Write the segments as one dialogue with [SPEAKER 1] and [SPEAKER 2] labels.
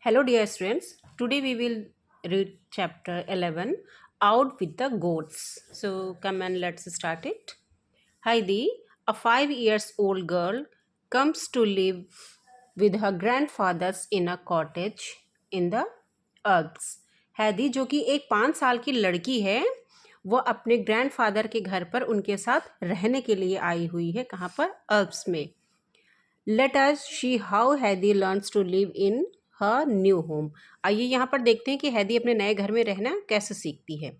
[SPEAKER 1] Hello, dear students. Today we will read chapter 11 Out with the Goats. So, come and let's start it. Heidi, a 5 years old girl, comes to live with her grandfathers in a cottage in the Alps. हैदी जो कि एक 5 साल की लड़की है वो अपने ग्रैंडफादर के घर पर उनके साथ रहने के लिए आई हुई है। कहाँ पर? अल्प्स में। Let us see how Heidi learns to live in her new home. आइए यहाँ पर देखते हैं कि हैदी अपने नए घर में रहना कैसे सीखती है।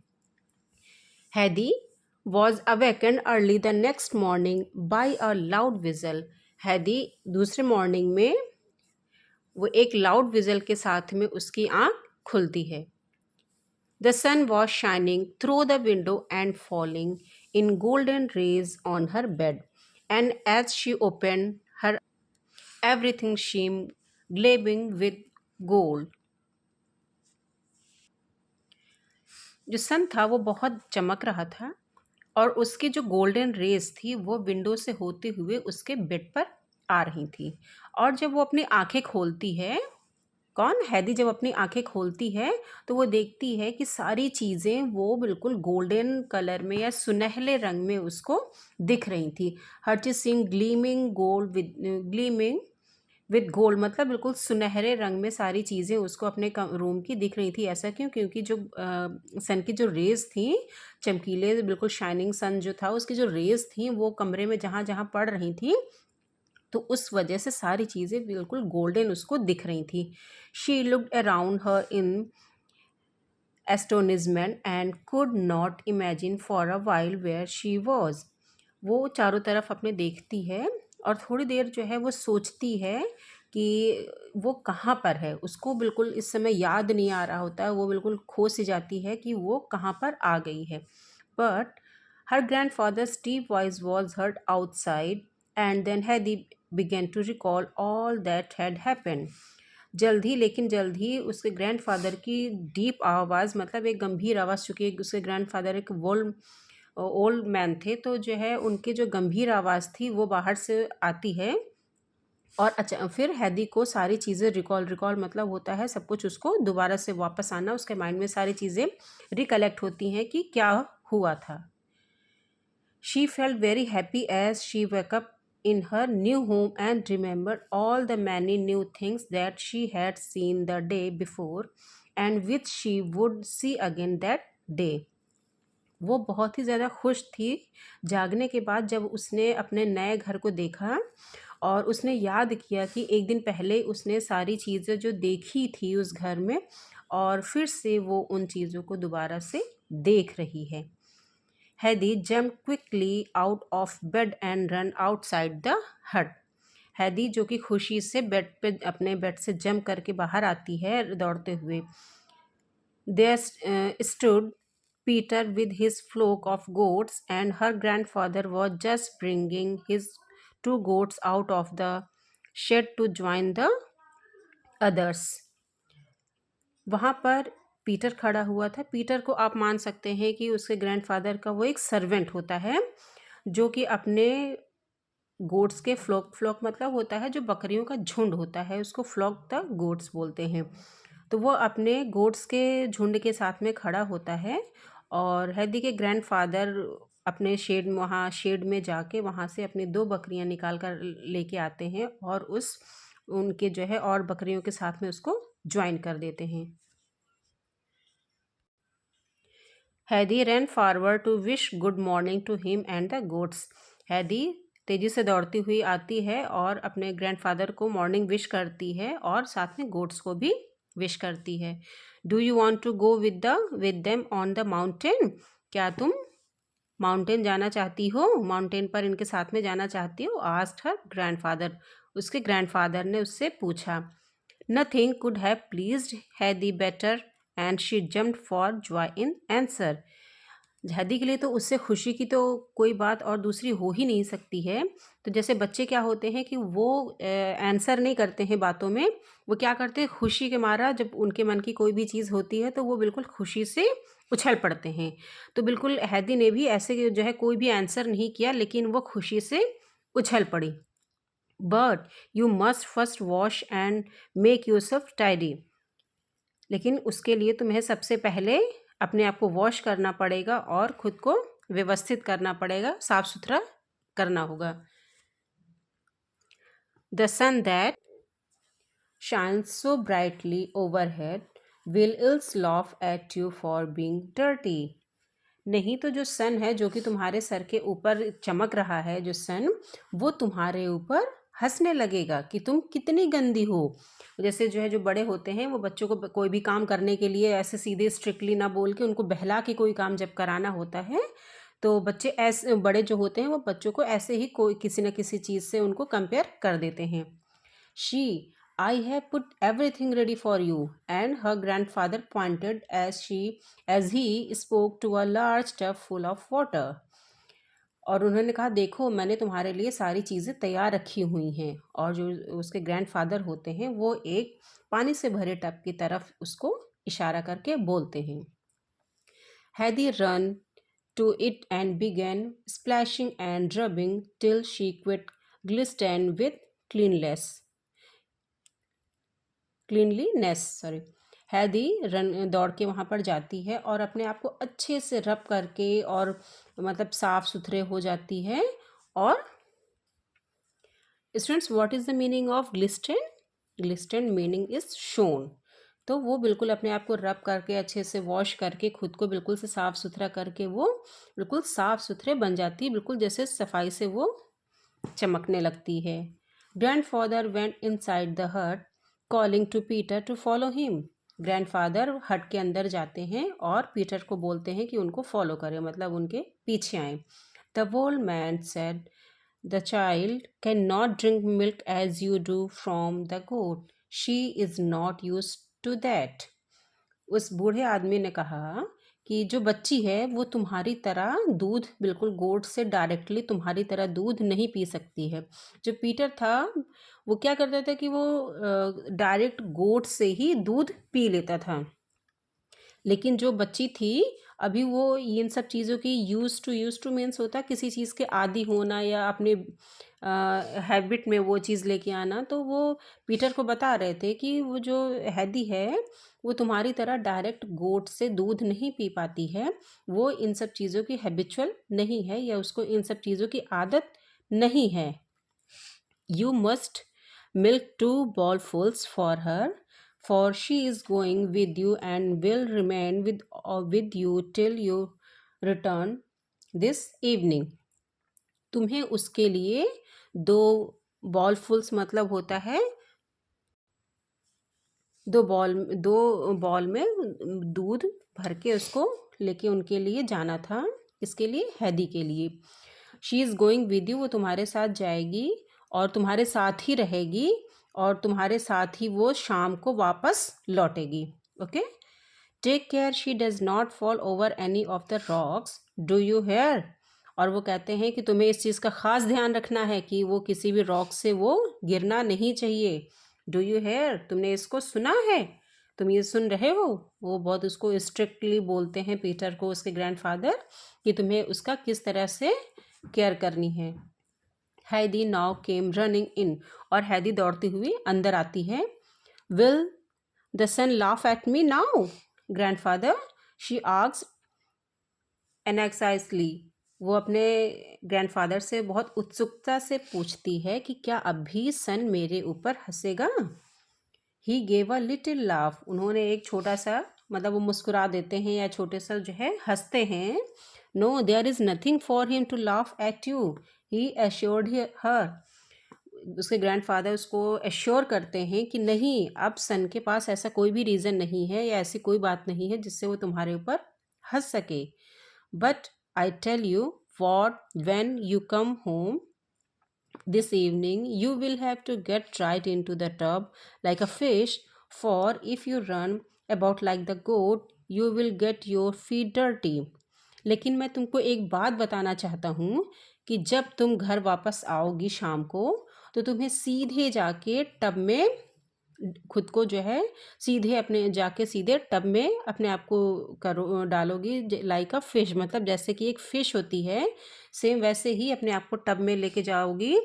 [SPEAKER 1] हैदी was awaken early the next morning by a loud vigil. हैदी दूसरे मॉर्निंग में वो एक लाउड विजल के साथ में उसकी आँख खुलती है। The sun was shining through the window and falling in golden rays on her bed and as she open her everything seemed glowing with gold। जो सन था वो बहुत चमक रहा था और उसकी जो गोल्डन रेस थी वो विंडो से होते हुए उसके बेड पर आ रही थी। और जब वो अपनी आंखें खोलती है, कौन? हैदी जब अपनी आंखें खोलती है तो वो देखती है कि सारी चीज़ें वो बिल्कुल गोल्डन कलर में या सुनहले रंग में उसको दिख रही थी। हर चीज seeing gleaming gold with gleaming with gold, मतलब बिल्कुल सुनहरे रंग में सारी चीज़ें उसको अपने रूम की दिख रही थी। ऐसा क्यों? क्योंकि जो सन की जो रेज थी, चमकीले बिल्कुल शाइनिंग सन जो था उसकी जो रेज थी वो कमरे में जहाँ जहाँ पड़ रही थी तो उस वजह से सारी चीज़ें बिल्कुल गोल्डन उसको दिख रही थी। She looked around her in astonishment and could not imagine for a while where she was. वो चारों तरफ अपने देखती है और थोड़ी देर जो है वो सोचती है कि वो कहाँ पर है। उसको बिल्कुल इस समय याद नहीं आ रहा होता है, वो बिल्कुल खो सी जाती है कि वो कहाँ पर आ गई है। But her grandfather's deep voice was heard outside and then Heidi began to recall all that had happened. लेकिन जल्द ही उसके ग्रैंडफ़ादर की डीप आवाज़, मतलब एक गंभीर आवाज़, चूँकि उसके ग्रैंडफ़ादर एक ओल्ड मैन थे तो जो है उनकी जो गंभीर आवाज़ थी वो बाहर से आती है। और फिर हैदी को सारी चीज़ें रिकॉल मतलब होता है सब कुछ उसको दोबारा से वापस आना, उसके माइंड में सारी चीज़ें रिकलेक्ट होती हैं कि क्या हुआ था। She felt very happy as she woke up in her new home and remembered all the many new things that she had seen the day before and which she would see again that day। वो बहुत ही ज़्यादा खुश थी जागने के बाद जब उसने अपने नए घर को देखा और उसने याद किया कि एक दिन पहले उसने सारी चीज़ें जो देखी थी उस घर में और फिर से वो उन चीज़ों को दोबारा से देख रही है। हैदी jumped quickly out of bed and ran outside the hut। हैदी जो कि खुशी से बेड पे अपने बेड से जंप करके बाहर आती है दौड़ते हुए। There stood Peter with his flock of goats and her grandfather was just bringing his 2 goats out of the shed to join the others। वहाँ पर पीटर खड़ा हुआ था। पीटर को आप मान सकते हैं कि उसके ग्रैंडफादर का वो एक सर्वेंट होता है जो कि अपने गोट्स के फ्लॉक मतलब होता है जो बकरियों का झुंड होता है, उसको फ्लॉक द गोट्स बोलते हैं। तो वो अपने गोट्स के झुंड के साथ में खड़ा होता है और हैदी के ग्रैंडफादर अपने शेड में जाके वहाँ से अपनी 2 बकरियाँ निकाल कर लेके आते हैं और उनके जो है और बकरियों के साथ में उसको ज्वाइन कर देते हैं। हैदी ran forward to wish good morning to him and the goats। हैदी तेजी से दौड़ती हुई आती है और अपने ग्रैंडफादर को मॉर्निंग विश करती है और साथ में गोट्स को भी विश करती है। Do you want to go with them on the mountain? क्या तुम माउंटेन जाना चाहती हो? माउंटेन पर इनके साथ में जाना चाहती हो? Asked her grandfather. उसके ग्रैंडफादर ने उससे पूछा। नथिंग कुड हैव प्लीज्ड हैदी better and she jumped for joy in answer. हैदी के लिए तो उससे खुशी की तो कोई बात और दूसरी हो ही नहीं सकती है। तो जैसे बच्चे क्या होते हैं कि वो आंसर नहीं करते हैं बातों में, वो क्या करते हैं खुशी के मारा जब उनके मन की कोई भी चीज़ होती है तो वो बिल्कुल खुशी से उछल पड़ते हैं। तो बिल्कुल हैदी ने भी ऐसे जो है कोई भी आंसर नहीं किया लेकिन वो खुशी से उछल पड़ी। But you must first wash and make yourself tidy. लेकिन उसके लिए तुम्हें सबसे पहले अपने आप को वॉश करना पड़ेगा और खुद को व्यवस्थित करना पड़ेगा, साफ सुथरा करना होगा। The sun that shines so brightly overhead will ills laugh at you for being dirty। नहीं तो जो सन है, जो कि तुम्हारे सर के ऊपर चमक रहा है, जो सन, वो तुम्हारे ऊपर हंसने लगेगा कि तुम कितनी गंदी हो। जैसे जो है, जो बड़े होते हैं वो बच्चों को कोई भी काम करने के लिए ऐसे सीधे स्ट्रिक्टली ना बोल के उनको बहला के कोई काम जब कराना होता है, तो बच्चे ऐसे, बड़े जो होते हैं वो बच्चों को ऐसे ही कोई किसी न किसी चीज़ से उनको कंपेयर कर देते हैं। She I have put everything ready for you, and her grandfather pointed as he spoke to a large tub full of water। और उन्होंने कहा, देखो मैंने तुम्हारे लिए सारी चीज़ें तैयार रखी हुई हैं। और जो उसके ग्रैंडफादर होते हैं वो एक पानी से भरे टब की तरफ उसको इशारा करके बोलते हैं। Hedy run to it and began splashing and rubbing till she quit glistened with cleanliness sorry. हैदी रन दौड़ के वहाँ पर जाती है और अपने आप को अच्छे से रब करके और मतलब साफ सुथरे हो जाती है। और students, what is the meaning of glisten? Glisten meaning is shone. तो वो बिल्कुल अपने आप को रब करके अच्छे से वॉश करके खुद को बिल्कुल से साफ सुथरा करके वो बिल्कुल साफ सुथरे बन जाती है, बिल्कुल जैसे सफाई से वो चमकने लगती है। Grandfather went inside the hut calling to Peter to follow him. Grandfather hut के अंदर जाते हैं और पीटर को बोलते हैं कि उनको फॉलो करें, मतलब उनके पीछे आए। The old man said the child can not drink milk as you do from the goat, she is not use to that. उस बूढ़े आदमी ने कहा कि जो बच्ची है वो तुम्हारी तरह दूध, बिल्कुल गोट से डायरेक्टली तुम्हारी तरह दूध नहीं पी सकती है। जो पीटर था वो क्या करता था कि वो डायरेक्ट गोट से ही दूध पी लेता था, लेकिन जो बच्ची थी अभी वो इन सब चीज़ों की यूज़ टू मीन्स होता है किसी चीज़ के आदी होना या अपने हैबिट में वो चीज़ लेके आना। तो वो पीटर को बता रहे थे कि वो जो हैदी है वो तुम्हारी तरह डायरेक्ट गोट से दूध नहीं पी पाती है, वो इन सब चीज़ों की हैबिचुअल नहीं है या उसको इन सब चीज़ों की आदत नहीं है। You must milk 2 bowlfuls for her, for she is going with you and will remain with you till you return this evening। तुम्हें उसके लिए 2 बॉलफुल्स मतलब होता है 2 बॉल में दूध भर के उसको लेके उनके लिए जाना था। इसके लिए, हैदी के लिए। She is going with you, वो तुम्हारे साथ जाएगी और तुम्हारे साथ ही रहेगी और तुम्हारे साथ ही वो शाम को वापस लौटेगी। Okay, take care she does not fall over any of the rocks, do you hear. और वो कहते हैं कि तुम्हें इस चीज़ का ख़ास ध्यान रखना है कि वो किसी भी रॉक से वो गिरना नहीं चाहिए। डू यू हेयर, तुमने इसको सुना है, तुम ये सुन रहे हो। वो बहुत उसको स्ट्रिक्टली बोलते हैं पीटर को, उसके ग्रैंडफादर, कि तुम्हें उसका किस तरह से केयर करनी है। हैदी नाउ केम रनिंग इन, और हैदी दौड़ती हुई अंदर आती है। Will the sun laugh at me now grandfather, she asked anxiously. वो अपने ग्रैंडफादर से बहुत उत्सुकता से पूछती है कि क्या अभी सन मेरे ऊपर हंसेगा। He gave a little laugh, उन्होंने एक छोटा सा, मतलब वो मुस्कुरा देते हैं या छोटे सा जो है हंसते हैं। No there is nothing for him to laugh at you, he assured her. उसके ग्रैंडफादर उसको एश्योर करते हैं कि नहीं, अब सन के पास ऐसा कोई भी रीज़न नहीं है या ऐसी कोई बात नहीं है जिससे वो तुम्हारे ऊपर हंस सके। But I tell you what, when you come home this evening you will have to get right into the tub like a fish, for if you run about like the goat you will get your feet dirty। लेकिन मैं तुमको एक बात बताना चाहता हूँ कि जब तुम घर वापस आओगी शाम को, तो तुम्हें सीधे जाके टब में खुद को जो है सीधे अपने जाके सीधे टब में अपने आप को करो डालोगी, लाइक अ फिश, मतलब जैसे कि एक फ़िश होती है, सेम वैसे ही अपने आप को टब में लेके जाओगी।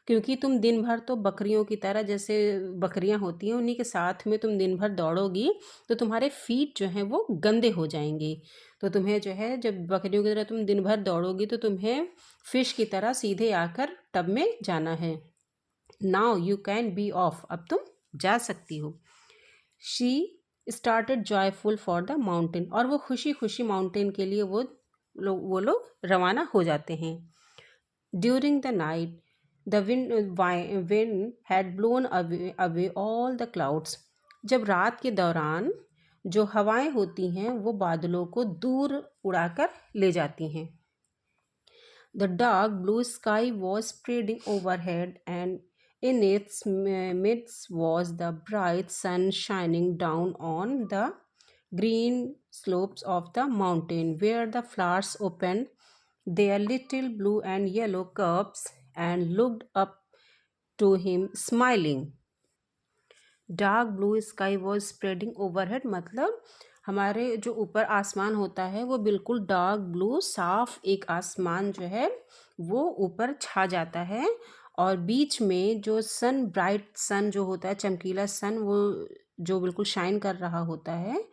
[SPEAKER 1] क्योंकि तुम दिन भर तो बकरियों की तरह, जैसे बकरियां होती हैं उन्हीं के साथ में तुम दिन भर दौड़ोगी तो तुम्हारे फीट जो हैं वो गंदे हो जाएंगे। तो तुम्हें जो है, जब बकरियों की तरह तुम दिन भर दौड़ोगी तो तुम्हें फिश की तरह सीधे आकर टब में जाना है। Now you can be of, अब तुम जा सकती हो। She started joyful for the mountain, और वो खुशी खुशी माउंटेन के लिए वो लोग रवाना हो जाते हैं। During the night the wind had blown away all the clouds. जब रात के दौरान जो हवाएं होती हैं वो बादलों को दूर उड़ाकर ले जाती हैं। The dark blue sky was spreading overhead, and in its midst was the bright sun shining down on the green slopes of the mountain, where the flowers opened their little blue and yellow cups and looked up to him smiling. Dark blue sky was spreading overhead, मतलब हमारे जो ऊपर आसमान होता है वो बिल्कुल dark blue साफ एक आसमान जो है वो ऊपर छा जाता है। और बीच में जो सन, ब्राइट सन जो होता है, चमकीला सन, वो जो बिल्कुल शाइन कर रहा होता है,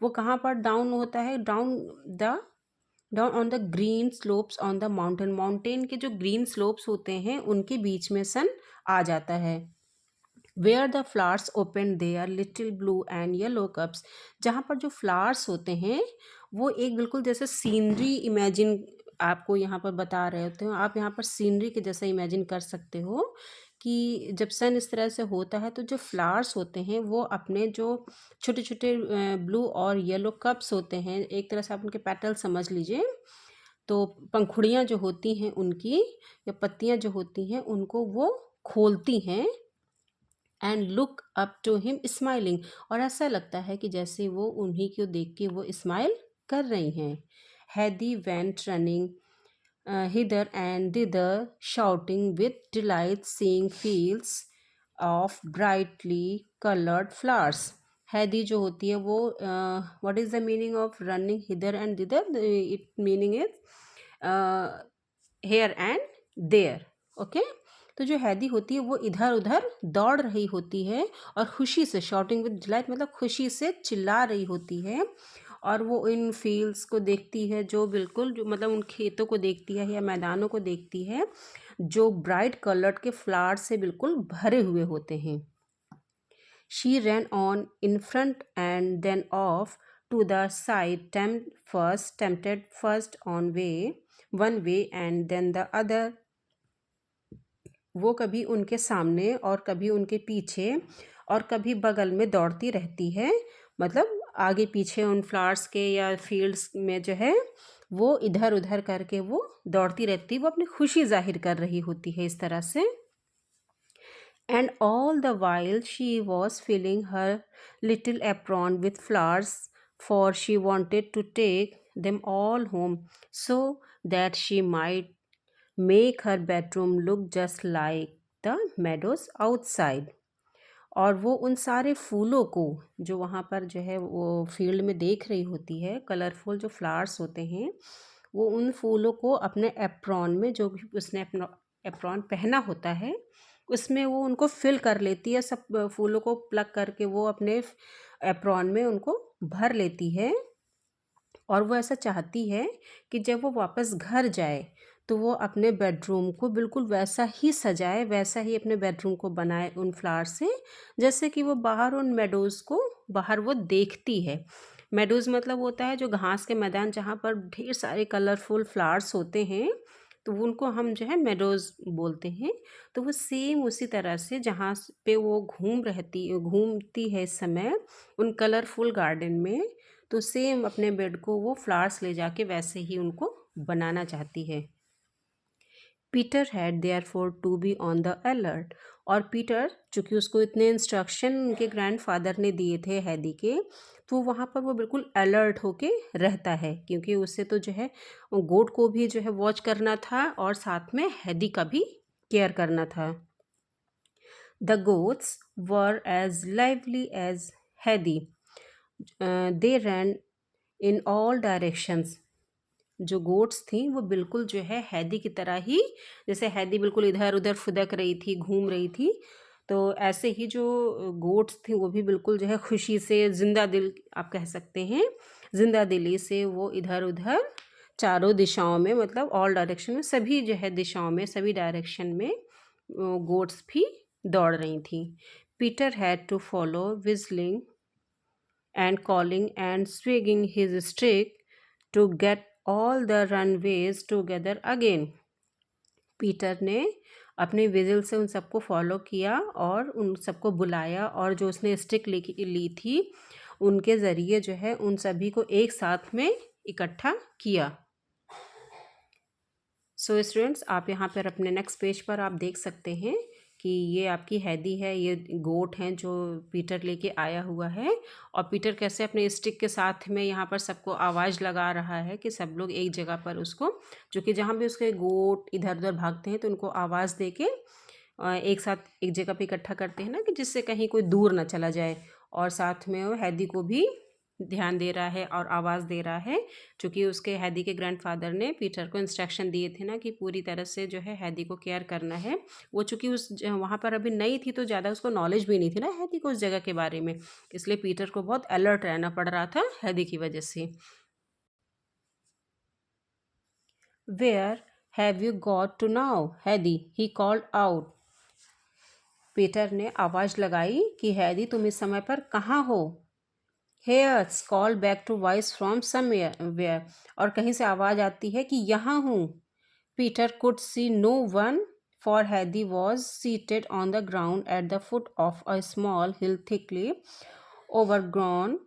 [SPEAKER 1] वो कहाँ पर डाउन होता है? Down on the green slopes on the mountain. Mountain के जो ग्रीन स्लोप्स होते हैं उनके बीच में सन आ जाता है। Where the flowers open their little blue and yellow cups, जहाँ पर जो फ्लावर्स होते हैं वो एक बिल्कुल जैसे सीनरी इमेजिन आपको यहाँ पर बता रहे होते हो। आप यहाँ पर सीनरी के जैसा इमेजिन कर सकते हो कि जब सन इस तरह से होता है तो जो फ्लावर्स होते हैं वो अपने जो छोटे छोटे ब्लू और येलो कप्स होते हैं, एक तरह से आप उनके पेटल समझ लीजिए। तो पंखुड़ियाँ जो होती हैं उनकी, या पत्तियाँ जो होती हैं उनको वो खोलती हैं। And look up to him smiling, और ऐसा लगता है कि जैसे वो उन्हीं को देख के वो स्माइल कर रही हैं। हैदी went running hither and thither shouting with delight, seeing fields of brightly colored flowers. हैदी जो होती है वो what is the meaning of running hither and thither? It meaning is here and there. Okay, तो जो हैदी होती है वो इधर उधर दौड़ रही होती है और खुशी से, शॉटिंग विद डिलाइट मतलब खुशी से चिल्ला रही होती है। और वो इन फील्ड्स को देखती है, जो बिल्कुल जो मतलब उन खेतों को देखती है या मैदानों को देखती है जो ब्राइट कलर्ड के फ्लावर से बिल्कुल भरे हुए होते हैं। She ran on in front and then off to the side, tempted first on way one way and then the other. वो कभी उनके सामने और कभी उनके पीछे और कभी बगल में दौड़ती रहती है, मतलब आगे पीछे उन फ्लावर्स के या फील्ड्स में जो है वो इधर उधर करके वो दौड़ती रहती है, वो अपनी खुशी जाहिर कर रही होती है इस तरह से। And all the while she was filling her little apron with flowers, for she wanted to take them all home so that she might make her bedroom look just like the meadows outside। और वो उन सारे फूलों को जो वहाँ पर जो है वो फील्ड में देख रही होती है, कलरफुल जो फ्लावर्स होते हैं, वो उन फूलों को अपने एप्रॉन में, जो भी उसने अपना एप्रॉन पहना होता है उसमें वो उनको फिल कर लेती है। सब फूलों को प्लग करके वो अपने एप्रॉन में उनको भर लेती है। और वो ऐसा चाहती है कि जब वो वापस घर जाए तो वो अपने बेडरूम को बिल्कुल वैसा ही सजाए, वैसा ही अपने बेडरूम को बनाए उन फ्लावर से, जैसे कि वो बाहर उन मेडोज़ को बाहर वो देखती है। मेडोज़ मतलब होता है जो घास के मैदान जहाँ पर ढेर सारे कलरफुल फ्लावर्स होते हैं, तो उनको हम जो है मेडोज़ बोलते हैं। तो वो सेम उसी तरह से जहाँ पे वो घूमती है इस समय उन कलरफुल गार्डन में, तो सेम अपने बेड को वो फ्लावर्स ले जाके वैसे ही उनको बनाना चाहती है। Peter had therefore to be on the alert, और पीटर चूँकि उसको इतने इंस्ट्रक्शन उनके ग्रैंडफादर ने दिए थे हैदी के, तो वहाँ पर वो बिल्कुल अलर्ट होके रहता है, क्योंकि उससे तो जो है गोट को भी जो है वॉच करना था और साथ में हैदी का भी केयर करना था। The goats were as lively as Heidi, they ran in all directions जो गोट्स थी वो बिल्कुल जो है हैदी की तरह ही, जैसे हैदी बिल्कुल इधर उधर फुदक रही थी, घूम रही थी, तो ऐसे ही जो गोट्स थी वो भी बिल्कुल जो है खुशी से, जिंदा दिल आप कह सकते हैं, जिंदा दिली से वो इधर उधर चारों दिशाओं में, मतलब ऑल डायरेक्शन में, सभी जो है दिशाओं में, सभी डायरेक्शन में गोट्स भी दौड़ रही थी। Peter had to follow whistling and calling and swinging his stick to get all the runways together again. Peter ने अपने विजल से उन सबको फॉलो किया और उन सबको बुलाया, और जो उसने स्टिक ली थी उनके ज़रिए जो है उन सभी को एक साथ में इकट्ठा किया। सो स्टूडेंट्स, आप यहाँ पर अपने नेक्स्ट पेज पर आप देख सकते हैं कि ये आपकी हैदी है, ये गोट हैं जो पीटर लेके आया हुआ है, और पीटर कैसे अपने स्टिक के साथ में यहाँ पर सबको आवाज़ लगा रहा है कि सब लोग एक जगह पर उसको, जो कि जहाँ भी उसके गोट इधर उधर भागते हैं तो उनको आवाज़ दे के एक साथ एक जगह पे इकट्ठा करते हैं ना, कि जिससे कहीं कोई दूर ना चला जाए, और साथ में वो हैदी को भी ध्यान दे रहा है और आवाज़ दे रहा है, क्योंकि उसके हैदी के ग्रैंडफादर ने पीटर को इंस्ट्रक्शन दिए थे ना कि पूरी तरह से जो है हैदी को केयर करना है। वो चूँकि वहाँ पर अभी नई थी तो ज़्यादा उसको नॉलेज भी नहीं थी ना हैदी को उस जगह के बारे में, इसलिए पीटर को बहुत अलर्ट रहना पड़ रहा था हैदी की वजह से। Where have you got to now Heidi, he called out. Peter ने आवाज़ लगाई कि हैदी तुम इस समय पर कहाँ हो। Here's call back to voice from somewhere, और कहीं से आवाज़ आती है कि यहाँ हूँ। Peter could see no one, for Heidi was seated on the ground at the foot of a small hill thickly overgrown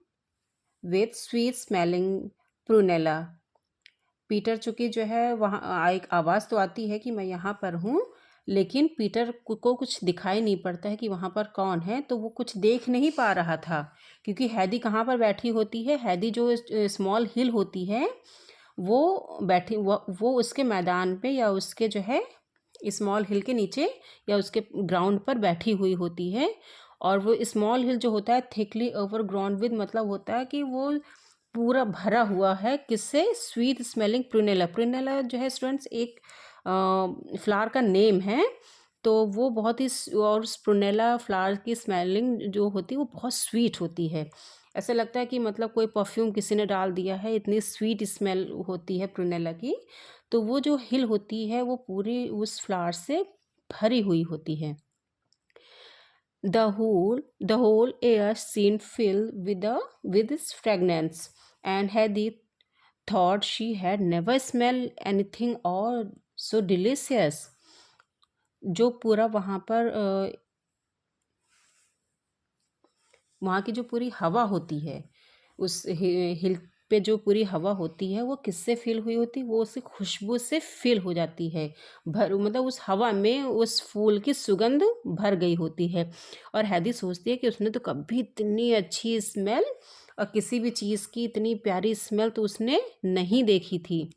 [SPEAKER 1] with sweet smelling prunella. Peter चूँकि जो है वहाँ एक आवाज़ तो आती है कि मैं यहाँ पर हूँ, लेकिन पीटर को कुछ दिखाई नहीं पड़ता है कि वहाँ पर कौन है, तो वो कुछ देख नहीं पा रहा था, क्योंकि हैदी कहाँ पर बैठी होती है, हैदी जो स्मॉल हिल होती है वो बैठी, वो उसके मैदान पे या उसके जो है स्मॉल हिल के नीचे या उसके ग्राउंड पर बैठी हुई होती है। और वो स्मॉल हिल जो होता है थिकली ओवरग्राउंड विद, मतलब होता है कि वो पूरा भरा हुआ है किससे, स्वीट स्मेलिंग प्रूनेला। प्रूनेला जो है स्टूडेंट्स एक फ्लावर का नेम है, तो वो बहुत ही और प्रूनेला फ्लावर की स्मेलिंग जो होती है वो बहुत स्वीट होती है, ऐसा लगता है कि मतलब कोई परफ्यूम किसी ने डाल दिया है, इतनी स्वीट स्मेल होती है प्रूनेला की। तो वो जो हिल होती है वो पूरी उस फ्लावर से भरी हुई होती है। The whole air seemed filled with its fragrance, and Hedy thought she had never smelled anything all so delicious. जो पूरा वहाँ की जो पूरी हवा होती है, उस हिल पे जो पूरी हवा होती है वो किससे फिल हुई होती है, वो उसकी खुशबू से फिल हो जाती है, भर मतलब उस हवा में उस फूल की सुगंध भर गई होती है। और हैदी सोचती है कि उसने तो कभी इतनी अच्छी स्मेल और किसी भी चीज़ की इतनी प्यारी स्मेल तो उसने नहीं देखी थी।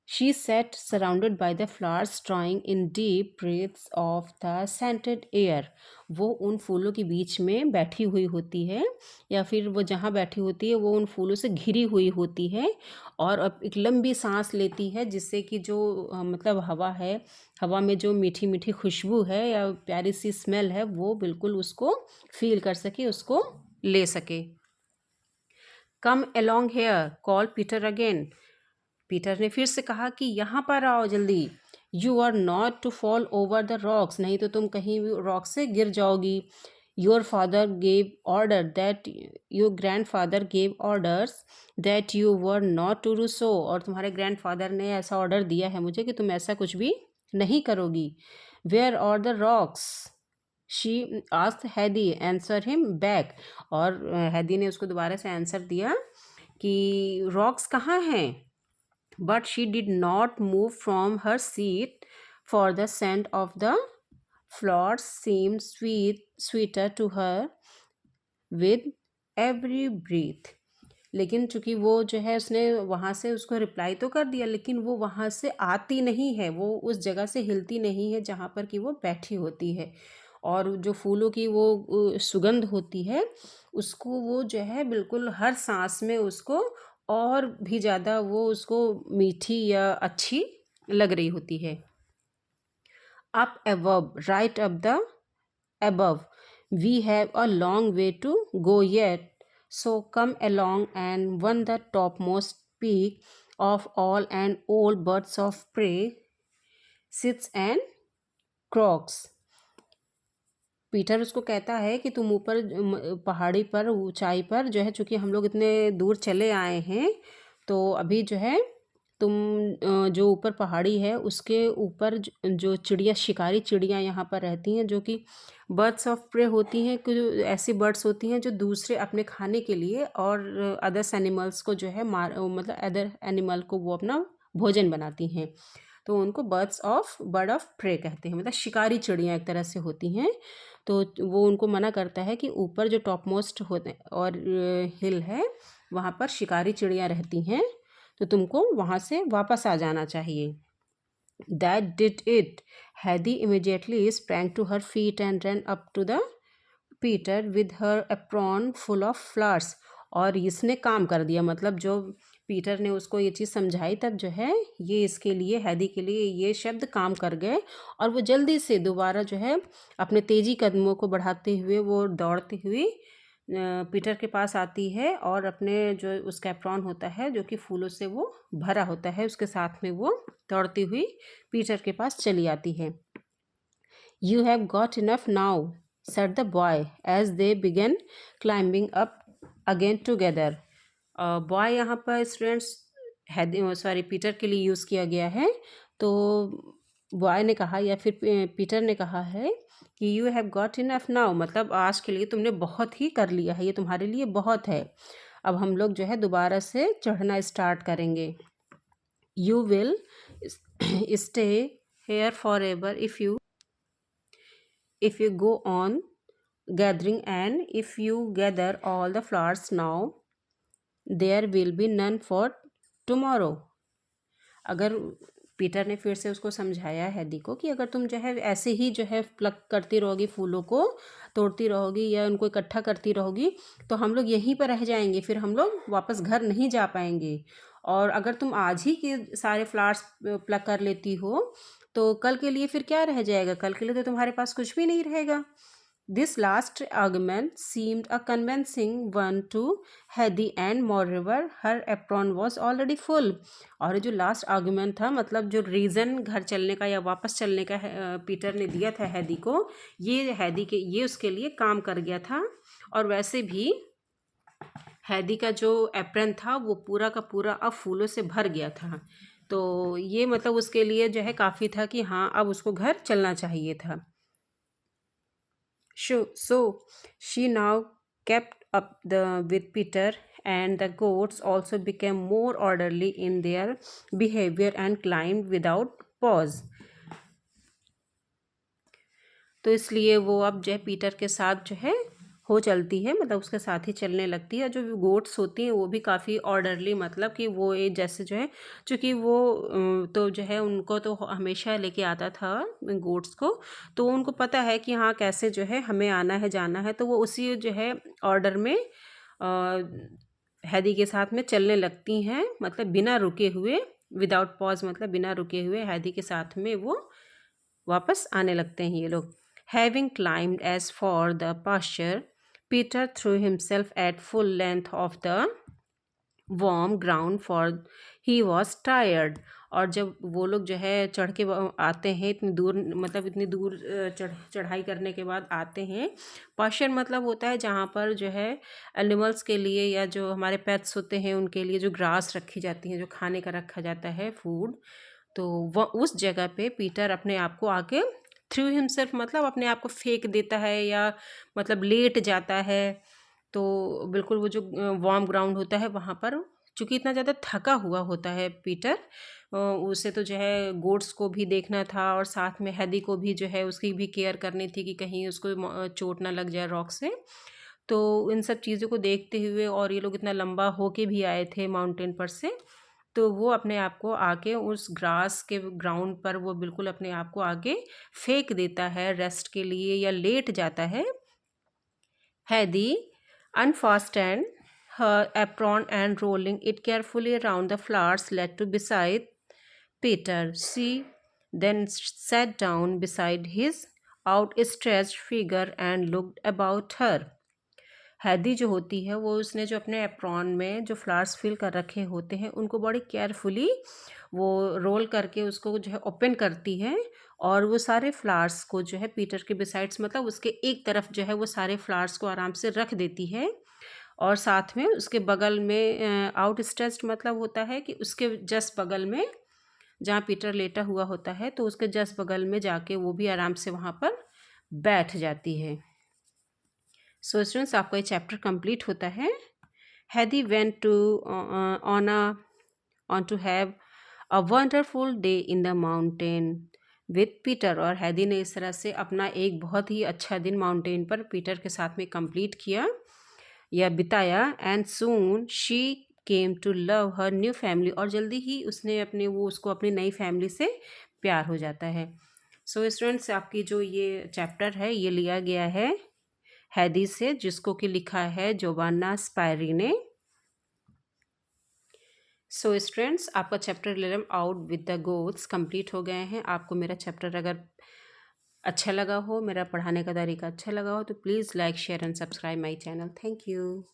[SPEAKER 1] She sat surrounded by the flowers, drawing in deep breaths of the scented air. वो उन फूलों के बीच में बैठी हुई होती है, या फिर वो जहाँ बैठी होती है वो उन फूलों से घिरी हुई होती है, और अब एक लंबी सांस लेती है, जिससे कि जो मतलब हवा है, हवा में जो मीठी मीठी खुशबू है या प्यारी सी स्मेल है वो बिल्कुल उसको फील कर सके, उसको ले सके। Come along here call Peter again. Peter ने फिर से कहा कि यहाँ पर आओ जल्दी। You are not to fall over the rocks, नहीं तो तुम कहीं भी रॉक से गिर जाओगी। Your father gave order that your grandfather gave orders that you were not to do so, और तुम्हारे ग्रैंड फादर ने ऐसा ऑर्डर दिया है मुझे कि तुम ऐसा कुछ भी नहीं करोगी। Where are the rocks she asked Heidi, answer him back. और हैदी ने उसको दोबारा से आंसर दिया कि रॉक्स कहाँ हैं। But she did not move from her seat, for the scent of the flowers seemed sweeter to her with every breath. लेकिन चूंकि वो जो है उसने वहाँ से उसको रिप्लाई तो कर दिया, लेकिन वो वहाँ से आती नहीं है, वो उस जगह से हिलती नहीं है जहाँ पर कि वो बैठी होती है। और जो फूलों की वो सुगंध होती है उसको वो जो है बिल्कुल हर सांस में उसको और भी ज़्यादा वो उसको मीठी या अच्छी लग रही होती है। Up above, right up the above. We have a long way to go yet, so come along and won the topmost peak of all, and old birds of prey sits and croaks. Peter उसको कहता है कि तुम ऊपर पहाड़ी पर, ऊंचाई पर जो है, चूँकि हम लोग इतने दूर चले आए हैं, तो अभी जो है तुम जो ऊपर पहाड़ी है उसके ऊपर जो चिड़िया, शिकारी चिड़िया यहाँ पर रहती हैं, जो कि बर्ड्स ऑफ प्रे होती हैं, कि ऐसी बर्ड्स होती हैं जो दूसरे अपने खाने के लिए और अदर्स एनिमल्स को जो है मतलब अदर एनिमल को वो अपना भोजन बनाती हैं, तो उनको बर्ड ऑफ प्रे कहते हैं, मतलब शिकारी चिड़ियाँ एक तरह से होती हैं। तो वो उनको मना करता है कि ऊपर जो टॉप मोस्ट होते और हिल है वहाँ पर शिकारी चिड़ियाँ रहती हैं, तो तुमको वहाँ से वापस आ जाना चाहिए। That did it, Heidi immediately sprang to her feet and run up to the Peter with her apron full of flowers. और इसने काम कर दिया, मतलब जो पीटर ने उसको ये चीज़ समझाई, तब जो है ये इसके लिए, हैदी के लिए ये शब्द काम कर गए, और वो जल्दी से दोबारा जो है अपने तेज़ी कदमों को बढ़ाते हुए वो दौड़ती हुई पीटर के पास आती है, और अपने जो उसका एप्रॉन होता है जो कि फूलों से वो भरा होता है, उसके साथ में वो दौड़ती हुई पीटर के पास चली आती है। You have got enough now, said the boy as they began climbing up again together. Boy यहाँ पर स्टूडेंट्स पीटर के लिए यूज़ किया गया है, तो बॉय ने कहा या फिर पीटर ने कहा है कि you have got enough now, मतलब आज के लिए तुमने बहुत ही कर लिया है, ये तुम्हारे लिए बहुत है, अब हम लोग जो है दोबारा से चढ़ना स्टार्ट करेंगे। You will stay here for ever if you go on gathering, and if you gather all the flowers now, there will be none for tomorrow. अगर पीटर ने फिर से उसको समझाया हैदी को कि अगर तुम जो है ऐसे ही जो है प्लक करती रहोगी, फूलों को तोड़ती रहोगी या उनको इकट्ठा करती रहोगी, तो हम लोग यहीं पर रह जाएंगे, फिर हम लोग वापस घर नहीं जा पाएंगे। और अगर तुम आज ही के सारे फ्लावर्स प्लक कर लेती हो, तो कल के लिए फिर क्या रह जाएगा, कल के लिए तो तुम्हारे पास कुछ भी नहीं रहेगा। This last argument seemed a convincing one to Hedy, and moreover her apron was already full. और जो लास्ट आर्गुमेंट था, मतलब जो रीज़न घर चलने का या वापस चलने का पीटर ने दिया था हैदी को, ये उसके लिए काम कर गया था। और वैसे भी हैदी का जो एप्रन था वो पूरा का पूरा अब फूलों से भर गया था, तो ये मतलब उसके लिए जो है काफ़ी था कि हाँ अब उसको घर चलना चाहिए था। So she now kept up with Peter, and the goats also became more orderly in their behavior and climbed without pause. तो इसलिए वो अब जो है पीटर के साथ जो है हो चलती है, मतलब उसके साथ ही चलने लगती है। जो गोट्स होती हैं वो भी काफ़ी ऑर्डरली, मतलब कि वो एक जैसे जो है, चूँकि वो तो जो है उनको तो हमेशा लेके आता था गोट्स को, तो उनको पता है कि हाँ कैसे जो है हमें आना है जाना है, तो वो उसी जो है ऑर्डर में हैदी के साथ में चलने लगती हैं, मतलब बिना रुके हुए, विदाउट पॉज, मतलब बिना रुके हुए हैदी के साथ में वो वापस आने लगते हैं ये लोग। Having climbed as far the pasture, Peter threw himself at full length of the warm ground, for he was tired. और जब वो लोग जो है चढ़ के आते हैं इतनी दूर, मतलब इतनी दूर चढ़ाई करने के बाद आते हैं, पाश्चर मतलब होता है जहाँ पर जो है एनिमल्स के लिए या जो हमारे पेट्स होते हैं उनके लिए जो ग्रास रखी जाती है, जो खाने का रखा जाता है फूड, तो वह उस जगह पे पीटर अपने आप को आके थ्रू हिमसेल्फ, मतलब अपने आप को फेंक देता है या मतलब लेट जाता है। तो बिल्कुल वो जो वार्म ग्राउंड होता है वहाँ पर, चूँकि इतना ज़्यादा थका हुआ होता है पीटर, उसे तो जो है गोट्स को भी देखना था और साथ में हैदी को भी जो है उसकी भी केयर करनी थी कि कहीं उसको चोट ना लग जाए रॉक से। तो इन सब चीज़ों को देखते हुए, और ये लोग इतना लंबा होके भी आए थे माउंटेन पर से, तो वो अपने आप को आके उस ग्रास के ग्राउंड पर वो बिल्कुल अपने आप को आगे फेंक देता है रेस्ट के लिए या लेट जाता है। हैदी unfastened her apron and rolling it carefully around the flowers led to beside Peter. She then sat down beside his outstretched figure and looked about her. हैदी जो होती है वो उसने जो अपने एप्रॉन में जो फ्लावर्स फिल कर रखे होते हैं उनको बड़ी केयरफुली वो रोल करके उसको जो है ओपन करती है और वो सारे फ्लावर्स को जो है पीटर के बिसाइड्स मतलब उसके एक तरफ जो है वो सारे फ्लावर्स को आराम से रख देती है और साथ में उसके बगल में आउट स्ट्रेच्ड मतलब होता है कि उसके जस्ट बगल में जहाँ पीटर लेटा हुआ होता है तो उसके जस्ट बगल में जाके वो भी आराम से वहाँ पर बैठ जाती है। सो स्टूडेंट्स आपका ये चैप्टर कंप्लीट होता है। Heidi went to on to have a wonderful day in the mountain with Peter. और हैदी ने इस तरह से अपना एक बहुत ही अच्छा दिन माउंटेन पर पीटर के साथ में कंप्लीट किया या बिताया। And soon she came to love her new family. और जल्दी ही उसने अपने वो उसको अपनी नई फैमिली से प्यार हो जाता है। सो स्टूडेंट्स आपकी जो ये चैप्टर है ये लिया गया है हैदी से, जिसको कि लिखा है जोवाना स्पायरी ने। सो स्टूडेंट्स आपका chapter 11 out with the goats complete हो गए हैं। आपको मेरा चैप्टर अगर अच्छा लगा हो, मेरा पढ़ाने का तरीका अच्छा लगा हो तो please like share and subscribe my channel. Thank you.